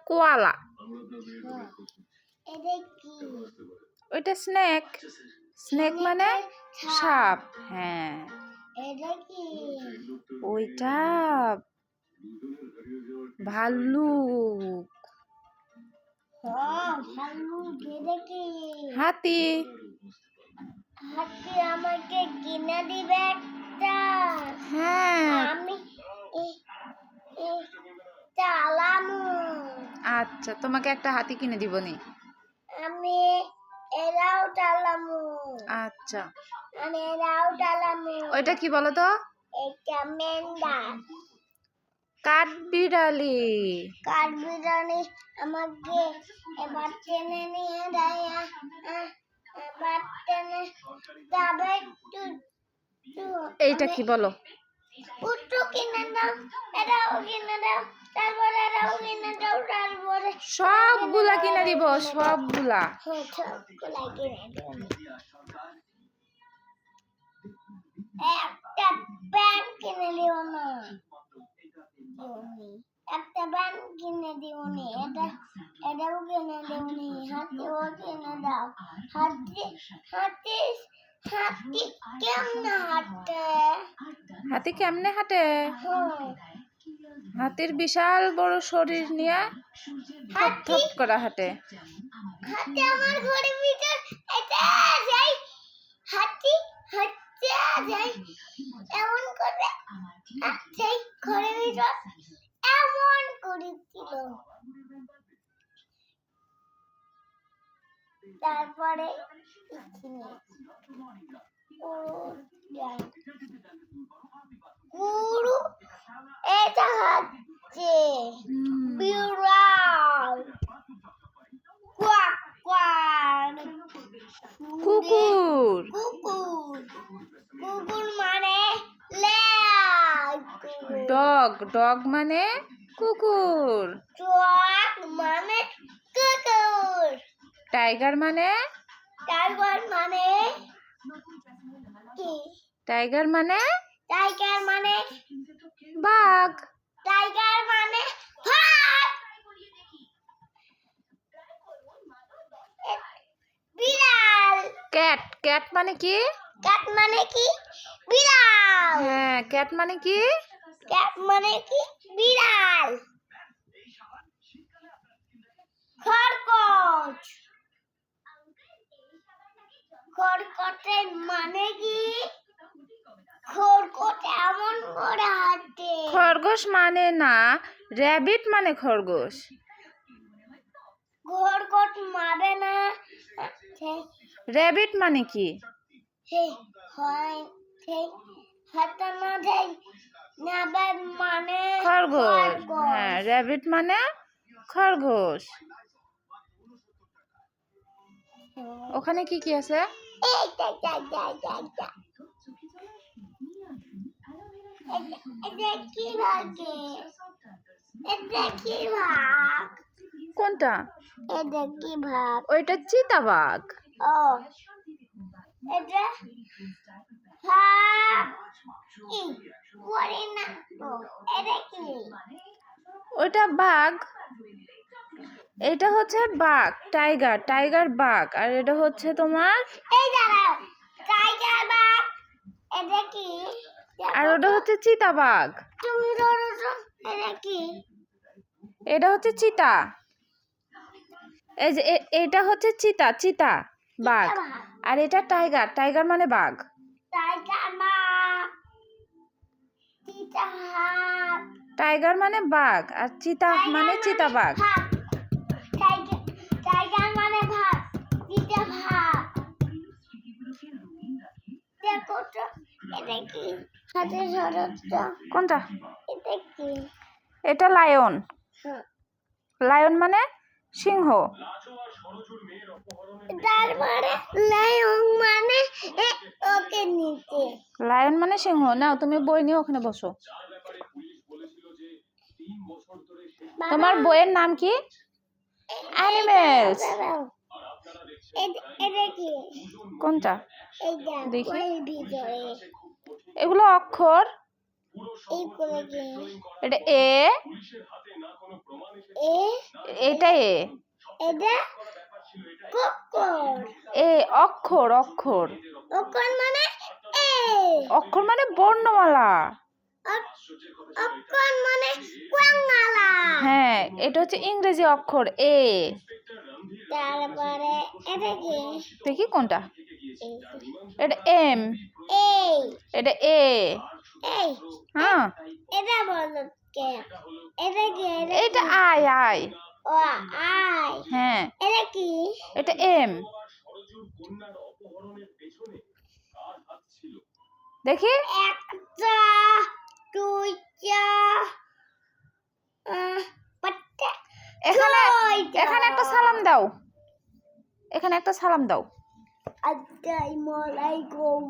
কোয়ালা। এটা কি? ওইটা স্নেক। স্নেক মানে সাপ। হ্যাঁ, এটা কি? ওইটা ভাল্লুক। ভাল্লুক। এটা কি? হাতি। হাতি আমাকে কিনে দিবে একটা? হ্যাঁ, আমি চালামু। আচ্ছা, তোমাকে একটা হাতি কিনে দিবনি। আমি এরাও চালামু। আচ্ছা, আমি এরাও চালামু। ওইটা কি বলো তো? এটা মেন্ডা। কাঠবিড়ালি। কাঠবিড়ালি আমাকে এবার টেনে নিয়ে যায়। এবার টেনে যাবে একটু। এইটা কি বলো? পুট্টু কিনে দাও, এটাও কিনে দাও, তারপরে এটাও কিনে দাও, তারপরে সবগুলা কিনে দিব, সবগুলা। সবগুলা কিনে দাও। একটা প্যান্ট কিনে দিও না। একটা প্যান্ট কিনে দিও নি। এটাও কিনে দিও নি। হাতিও কিনে দাও। হাতি হাতি হাতি কেমনে হাঁটে? হাতি কেমনে হাঁটে? হাতির বিশাল বড় শরীর নিয়ে থপ থপ করে হাঁটে। হাতি আমার ঘরের ভিতর এটা যাই। হাতি হাঁটতে যাই এমন করে। সেই ঘরের ভিতর এমন করেছিল। তারপরে গুরু এটা হচ্ছে বিড়াল। Quack quack. কুকুর। কুকুর। কুকুর মানে লেজ। ডগ। ডগ মানে কুকুর। কোয়াক মানে কুকুর। টাইগার মানে? টাইগার মানে কি? টাইগার মানে? টাইগার মানে বাঘ। টাইগার মানে বাঘ। বিড়াল। ক্যাট। ক্যাট মানে কি? ক্যাট মানে কি? বিড়াল। হ্যাঁ, ক্যাট মানে কি? ক্যাট মানে কি? বিড়াল। খরগোশ। খরগোশের মানে কি? খরগোশ এমন করে হাঁটে। খরগোশ মানে না, র্যাবিট মানে খরগোশ। খরগোশ মানে না। র্যাবিট মানে কি? হাতে না দেয় র্যাবিট মানে খরগোশ। হ্যাঁ, র্যাবিট মানে খরগোশ। ওখানে কি কি আছে? কোনটা? ওইটা চিতাবাঘ। ও এটা ভাগ। না তো এটা কি? ওইটা বাঘ। এটা হচ্ছে বাঘ, টাইগার। টাইগার বাঘ। আর এটা হচ্ছে তোমার, এই দাঁড়াও, টাইগার বাঘ। এটা কি? আর ওটা হচ্ছে চিতাবাঘ। তুমি ধরো তো, এটা কি? এটা হচ্ছে চিতা। এই যে এটা হচ্ছে চিতা। চিতা বাঘ। আর এটা টাইগার। টাইগার মানে বাঘ। টাইগার বাঘ। চিতা বাঘ। টাইগার মানে বাঘ আর চিতা মানে চিতাবাঘ। টাইগার মানে বাঘ, চিতা বাঘ। দেখো তো এটা কি? হাতে ধরো তো। কোনটা? এটা কি? এটা লায়ন। লায়ন মানে সিংহ। তারপরে লায়ন মানে ওকে নিচে। লায়ন মানে সিংহ। নাও তুমি বই নিয়ে ওখানে বসো। তোমার বইয়ের নাম কি? অ্যানিমেলস। এটা কি? কোনটা? এইটা দেখি। বইয়ের ভিতরে। এগুলো অক্ষর। এই করে কি এটা এ, এ এটা এ। এটা কক্কর এ অক্ষর, অক্ষর। অক্ষর মানে এ অক্ষর মানে বর্ণমালা। অক্ষর মানে বাংলা হ্যাঁ, এটা হচ্ছে ইংরেজি অক্ষর এ। তারপরে এটা কি দেখি কোনটা? এটা এম, এই এটা এ। এই হ্যাঁ, এটা বলো কে এটা কি এটা আই, আই। ও আই হ্যাঁ, এটা কি এটা এম। দেখি একটা দুইটা পাঁচটা এখানে, ছয়টা এখানে একটা সালাম দাও, এখানে একটা সালাম দাও। আসসালামু আলাইকুম